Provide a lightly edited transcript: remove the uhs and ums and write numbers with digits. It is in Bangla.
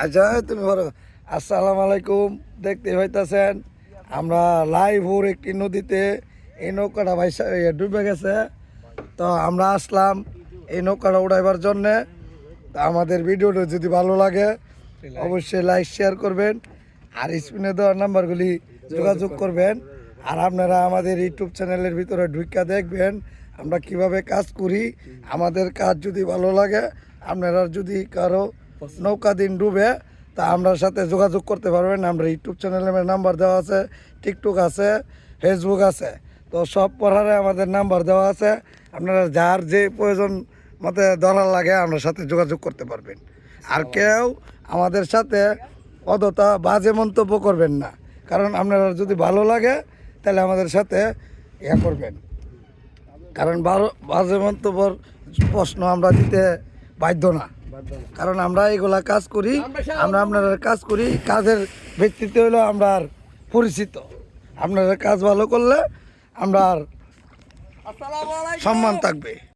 আচ্ছা তুমি বলো। আসসালামু আলাইকুম। দেখতে পাইতেছেন আমরা লাইভ ওর একটি নদীতে এই নৌকাটা ভাই ডুবে গেছে। তো আমরা আসলাম এই নৌকাটা উড়াইবার জন্যে। তো আমাদের ভিডিওটা যদি ভালো লাগে অবশ্যই লাইক শেয়ার করবেন আর স্ক্রিনে দেওয়ার নাম্বারগুলি যোগাযোগ করবেন। আর আপনারা আমাদের ইউটিউব চ্যানেলের ভিতরে ঢুকা দেখবেন আমরা কিভাবে কাজ করি। আমাদের কাজ যদি ভালো লাগে, আপনারা যদি কারো নৌকা দিন ডুবে তা আমরার সাথে যোগাযোগ করতে পারবেন। আমরা ইউটিউব চ্যানেলের নাম্বার দেওয়া আছে, টিকটক আছে, ফেসবুক আছে। তো সব পড়ারে আমাদের নাম্বার দেওয়া আছে। আপনারা যার যে প্রয়োজন মতে ধরার লাগে আপনার সাথে যোগাযোগ করতে পারবেন। আর কেউ আমাদের সাথে অযথা বাজে মন্তব্য করবেন না, কারণ আপনারা যদি ভালো লাগে তাহলে আমাদের সাথে ইয়া করবেন। কারণ বাজে মন্তব্যর প্রশ্ন আমরা দিতে বাধ্য না, কারণ আমরা এগুলা কাজ করি, আমরা আপনারা কাজ করি। কাজের ভিত্তিতে হলো আমরা আর পরিচিত। আপনারা কাজ ভালো করলে আমরা আর সম্মান থাকবে।